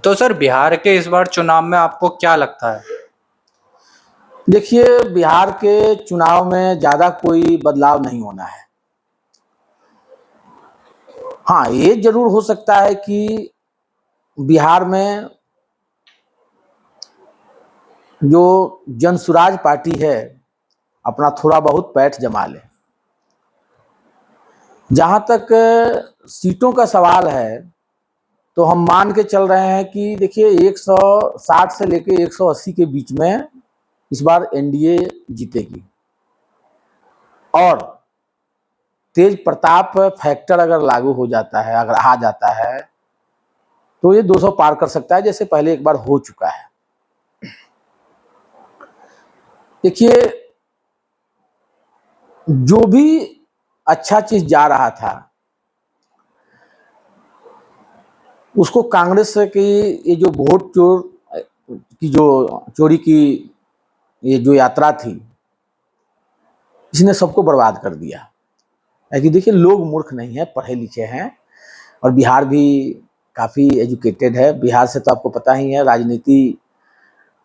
तो सर बिहार के इस बार चुनाव में आपको क्या लगता है? देखिए, बिहार के चुनाव में ज़्यादा कोई बदलाव नहीं होना है। हाँ, ये जरूर हो सकता है कि बिहार में जो जनसुराज पार्टी है अपना थोड़ा बहुत पैठ जमा ले। जहाँ तक सीटों का सवाल है तो हम मान के चल रहे हैं कि देखिए 160 से लेके 180 के बीच में इस बार एनडीए जीतेगी। और तेज प्रताप फैक्टर अगर लागू हो जाता है, अगर आ जाता है, तो ये 200 पार कर सकता है, जैसे पहले एक बार हो चुका है। देखिए, जो भी अच्छा चीज जा रहा था उसको कांग्रेस की ये जो वोट चोर की जो चोरी की ये जो यात्रा थी, इसने सबको बर्बाद कर दिया है। कि देखिए, लोग मूर्ख नहीं है, पढ़े लिखे हैं, और बिहार भी काफ़ी एजुकेटेड है। बिहार से तो आपको पता ही है, राजनीति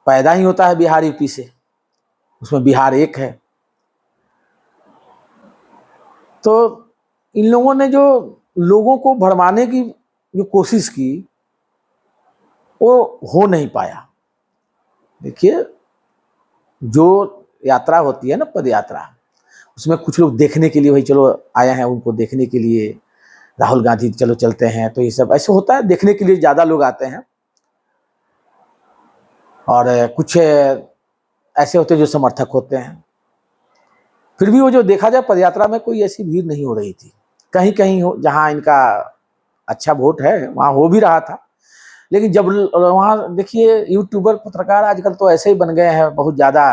पैदा ही होता है बिहार यूपी से, उसमें बिहार एक है। तो इन लोगों ने जो लोगों को भरमाने की जो कोशिश की वो हो नहीं पाया। देखिए, जो यात्रा होती है ना, पद यात्रा, उसमें कुछ लोग देखने के लिए, भाई चलो आए हैं उनको देखने के लिए, राहुल गांधी चलो चलते हैं, तो ये सब ऐसे होता है, देखने के लिए ज़्यादा लोग आते हैं। और कुछ ऐसे होते हैं जो समर्थक होते हैं। फिर भी वो जो देखा जाए पदयात्रा में कोई ऐसी भीड़ नहीं हो रही थी। कहीं कहीं हो जहाँ इनका अच्छा वोट है वहाँ हो भी रहा था। लेकिन जब वहाँ देखिए, यूट्यूबर पत्रकार आजकल तो ऐसे ही बन गए हैं बहुत ज़्यादा।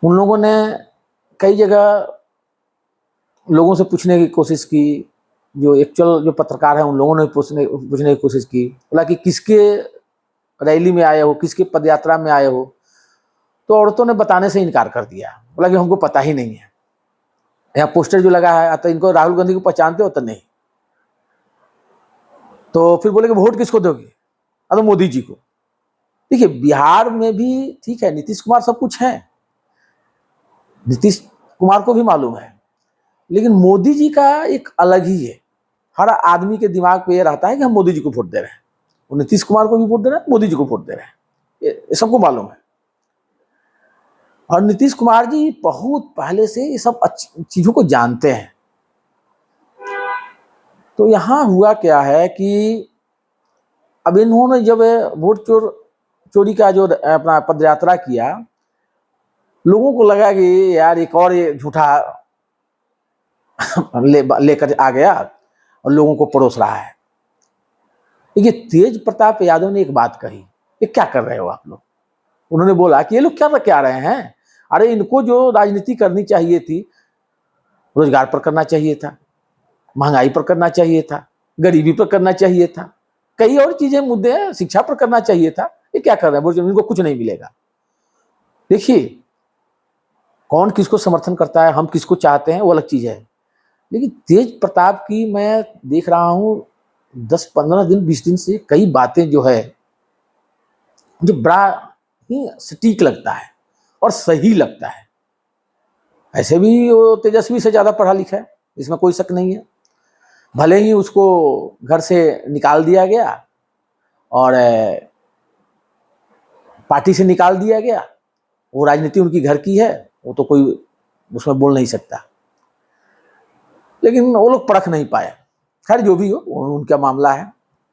उन लोगों ने कई जगह लोगों से पूछने की कोशिश की, जो एक्चुअल जो पत्रकार हैं उन लोगों ने पूछने की कोशिश की, बोला कि किसके रैली में आए हो, किसके पदयात्रा में आए हो। तो औरतों ने बताने से इनकार कर दिया, बोला कि हमको पता ही नहीं है, यहाँ पोस्टर जो लगा है तो इनको राहुल गांधी को पहचानते हो तो नहीं। तो फिर बोले कि वोट किसको दोगे? तो मोदी जी को। देखिए, बिहार में भी ठीक है, नीतीश कुमार सब कुछ है, नीतीश कुमार को भी मालूम है, लेकिन मोदी जी का एक अलग ही है। हर आदमी के दिमाग पे ये रहता है कि हम मोदी जी को वोट दे रहे हैं, वो नीतीश कुमार को भी वोट दे रहे हैं, मोदी जी को वोट दे रहे हैं, ये सबको मालूम है। और नीतीश कुमार जी बहुत पहले से ये सब अच्छी चीजों को जानते हैं। तो यहाँ हुआ क्या है कि अब इन्होंने जब वोट चोरी का जो अपना पदयात्रा किया, लोगों को लगा कि यार एक और ये झूठा लेकर आ गया और लोगों को परोस रहा है। देखिए, तेज प्रताप यादव ने एक बात कही, ये क्या कर रहे हो आप लोग? उन्होंने बोला कि ये लोग क्या रहे हैं, अरे इनको जो राजनीति करनी चाहिए थी, रोजगार पर करना चाहिए था, महंगाई पर करना चाहिए था, गरीबी पर करना चाहिए था, कई और चीजें मुद्दे हैं, शिक्षा पर करना चाहिए था। ये क्या कर रहे हैं? इनको कुछ नहीं मिलेगा। देखिए, कौन किसको समर्थन करता है, हम किसको चाहते हैं, वो अलग चीज है। लेकिन तेज प्रताप की मैं देख रहा हूं 10-15 दिन 20 दिन से कई बातें जो है जो बड़ा ही सटीक लगता है और सही लगता है। ऐसे भी वो तेजस्वी से ज्यादा पढ़ा लिखा है, इसमें कोई शक नहीं है। भले ही उसको घर से निकाल दिया गया और पार्टी से निकाल दिया गया, वो राजनीति उनकी घर की है, वो तो कोई उसमें बोल नहीं सकता, लेकिन वो लोग परख नहीं पाए। खैर, जो भी हो उनका मामला है।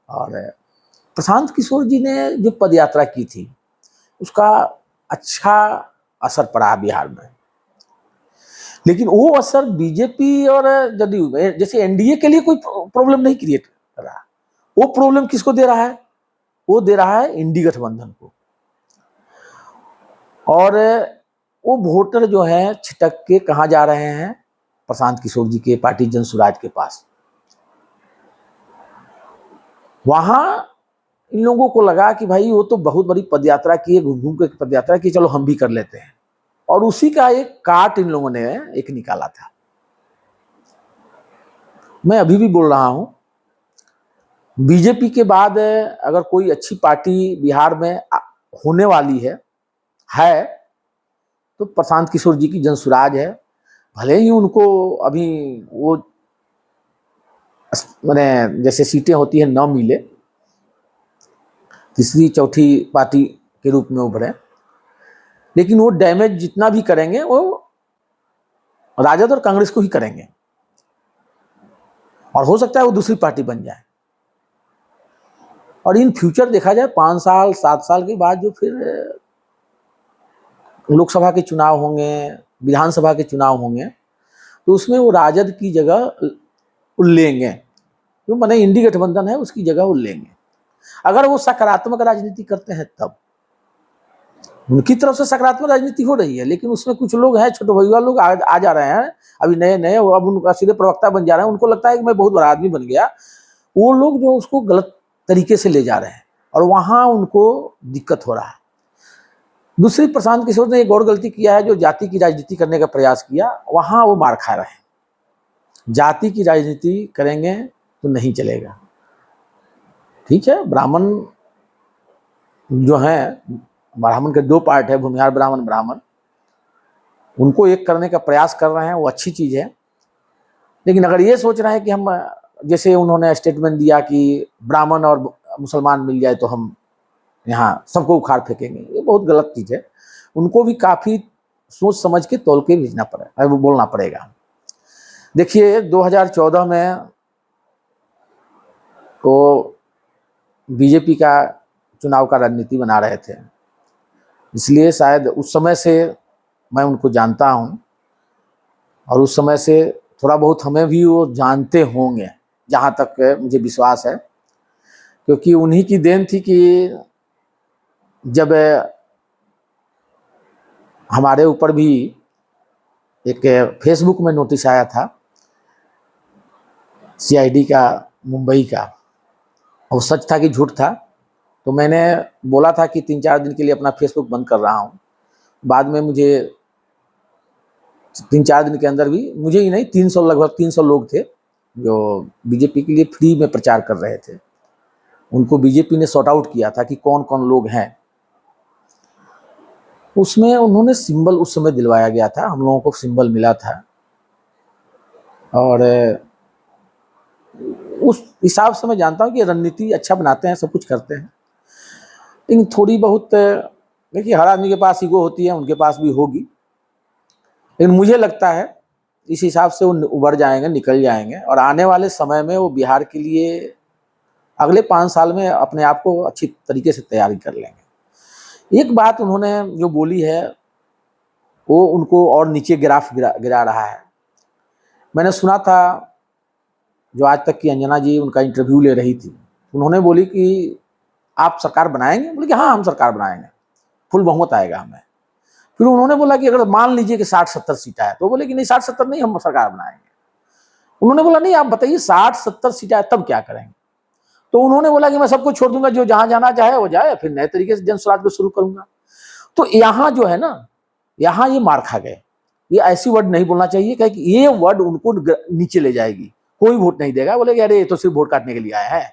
और प्रशांत किशोर जी ने जो पदयात्रा की थी उसका अच्छा असर पड़ा बिहार में, लेकिन वो असर बीजेपी और जदयू में जैसे एनडीए के लिए कोई प्रॉब्लम नहीं क्रिएट कर रहा। वो प्रॉब्लम किसको दे रहा है? वो दे रहा है इंडी गठबंधन को। और वो वोटर जो है छिटक के कहाँ जा रहे हैं? प्रशांत किशोर जी के पार्टी जनसुराज के पास। वहां इन लोगों को लगा कि भाई वो तो बहुत बड़ी पदयात्रा की है, घूम घूम के पदयात्रा की, चलो हम भी कर लेते हैं। और उसी का एक काट इन लोगों ने एक निकाला था। मैं अभी भी बोल रहा हूं बीजेपी के बाद अगर कोई अच्छी पार्टी बिहार में होने वाली है तो प्रशांत किशोर जी की जनसुराज है। भले ही उनको अभी वो मैंने जैसे सीटें होती है न मिले, तीसरी चौथी पार्टी के रूप में उभरे, लेकिन वो डैमेज जितना भी करेंगे वो राजद और कांग्रेस को ही करेंगे, और हो सकता है वो दूसरी पार्टी बन जाए। और इन फ्यूचर देखा जाए 5 साल 7 साल के बाद जो फिर लोकसभा के चुनाव होंगे, विधानसभा के चुनाव होंगे, तो उसमें वो राजद की जगह लेंगे, जो मैंने इंडी गठबंधन है उसकी जगह वो लेंगे। अगर वो सकारात्मक राजनीति करते हैं तब उनकी तरफ से सकारात्मक राजनीति हो रही है, लेकिन उसमें कुछ लोग हैं, छोटे भैया लोग आ जा रहे हैं अभी नए नए, अब उनका सीधे प्रवक्ता बन जा रहे हैं, उनको लगता है कि मैं बहुत बड़ा आदमी बन गया। वो लोग जो उसको गलत तरीके से ले जा रहे हैं और वहां उनको दिक्कत हो रहा है। दूसरी, प्रशांत किशोर ने एक और गलती किया है, जो जाति की राजनीति करने का प्रयास किया, वहां वो मार खा रहे हैं। जाति की राजनीति करेंगे तो नहीं चलेगा। ठीक है, ब्राह्मण जो है, ब्राह्मण के 2 पार्ट है, भूमिहार ब्राह्मण, ब्राह्मण, उनको एक करने का प्रयास कर रहे हैं, वो अच्छी चीज है। लेकिन अगर ये सोच रहे हैं कि हम, जैसे उन्होंने स्टेटमेंट दिया कि ब्राह्मण और मुसलमान मिल जाए तो हम यहाँ सबको उखाड़ फेंकेंगे, ये बहुत गलत चीज है। उनको भी काफी सोच समझ के तौल के भेजना पड़ेगा, वो बोलना पड़ेगा। देखिए 2014 में वो बीजेपी का चुनाव का रणनीति बना रहे थे, इसलिए शायद उस समय से मैं उनको जानता हूं, और उस समय से थोड़ा बहुत हमें भी वो जानते होंगे, जहां तक मुझे विश्वास है, क्योंकि उन्हीं की देन थी कि जब हमारे ऊपर भी एक फेसबुक में नोटिस आया था सीआईडी का, मुंबई का, और सच था कि झूठ था, तो मैंने बोला था कि 3-4 दिन के लिए अपना फेसबुक बंद कर रहा हूँ। बाद में मुझे 3-4 दिन के अंदर भी, मुझे ही नहीं, 300, लगभग 300 लोग थे जो बीजेपी के लिए फ्री में प्रचार कर रहे थे, उनको बीजेपी ने सॉर्ट आउट किया था कि कौन कौन लोग हैं। उसमें उन्होंने सिंबल उस समय दिलवाया गया था, हम लोगों को सिंबल मिला था, और उस हिसाब से मैं जानता हूँ कि रणनीति अच्छा बनाते हैं, सब कुछ करते हैं। लेकिन थोड़ी बहुत, देखिए हर आदमी के पास ईगो होती है, उनके पास भी होगी, लेकिन मुझे लगता है इस हिसाब से वो उभर जाएंगे, निकल जाएंगे, और आने वाले समय में वो बिहार के लिए अगले 5 साल में अपने आप को अच्छी तरीके से तैयारी कर लेंगे। एक बात उन्होंने जो बोली है वो उनको और नीचे गिरा रहा है। मैंने सुना था, जो आज तक की अंजना जी उनका इंटरव्यू ले रही थी, उन्होंने बोली कि आप सरकार बनाएंगे, बोले कि हाँ हम सरकार बनाएंगे, फुल बहुमत आएगा हमें। फिर उन्होंने बोला कि अगर मान लीजिए कि 60-70 सीटें है, तो बोले कि नहीं 60-70 नहीं, हम सरकार बनाएंगे। उन्होंने बोला नहीं आप बताइए 60-70 सीटें तब क्या करेंगे? तो उन्होंने बोला कि मैं सबको छोड़ दूंगा, जो जहां जाना चाहे वो जाए, फिर नए तरीके से जनस्वराज को शुरू करूंगा। तो यहाँ जो है ना, यहाँ ये मार खा गए। ये ऐसी वर्ड नहीं बोलना चाहिए, क्योंकि ये वर्ड उनको नीचे ले जाएगी, कोई वोट नहीं देगा, बोलेगा अरे ये तो सिर्फ वोट काटने के लिए आया है,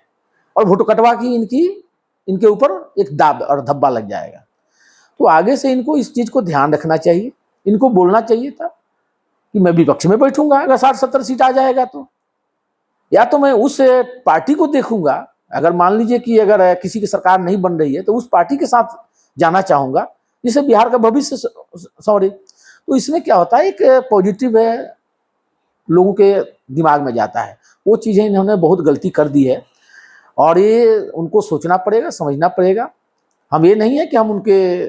और वोट कटवा की इनके ऊपर एक दाब और धब्बा लग जाएगा। तो आगे से इनको इस चीज को ध्यान रखना चाहिए, इनको बोलना चाहिए था कि मैं विपक्ष में बैठूंगा अगर 60-70 सीट आ जाएगा तो, या तो मैं उस पार्टी को देखूंगा, अगर मान लीजिए कि अगर किसी की सरकार नहीं बन रही है तो उस पार्टी के साथ जाना चाहूंगा जिससे बिहार का भविष्य सॉरी। तो इसमें क्या होता है, एक पॉजिटिव है, लोगों के दिमाग में जाता है। वो चीजें इन्होंने बहुत गलती कर दी है, और ये उनको सोचना पड़ेगा, समझना पड़ेगा। हम ये नहीं है कि हम उनके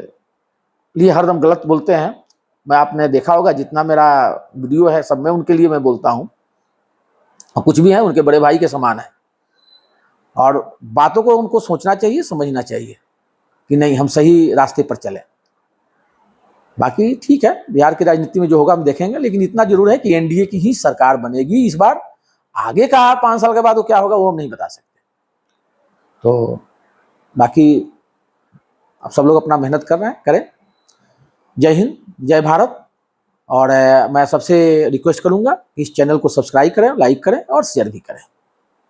लिए हरदम गलत बोलते हैं। मैं, आपने देखा होगा जितना मेरा वीडियो है सब में उनके लिए मैं बोलता हूँ, और कुछ भी है उनके बड़े भाई के समान है, और बातों को उनको सोचना चाहिए, समझना चाहिए कि नहीं हम सही रास्ते पर चले। बाकी ठीक है, बिहार की राजनीति में जो होगा हम देखेंगे, लेकिन इतना जरूर है कि एनडीए की ही सरकार बनेगी इस बार। आगे का 5 साल के बाद वो क्या होगा वो हम नहीं बता सकते। तो बाकी अब सब लोग अपना मेहनत कर रहे हैं, करें। जय हिंद, जय भारत। और मैं सबसे रिक्वेस्ट करूंगा कि इस चैनल को सब्सक्राइब करें, लाइक करें और शेयर भी करें।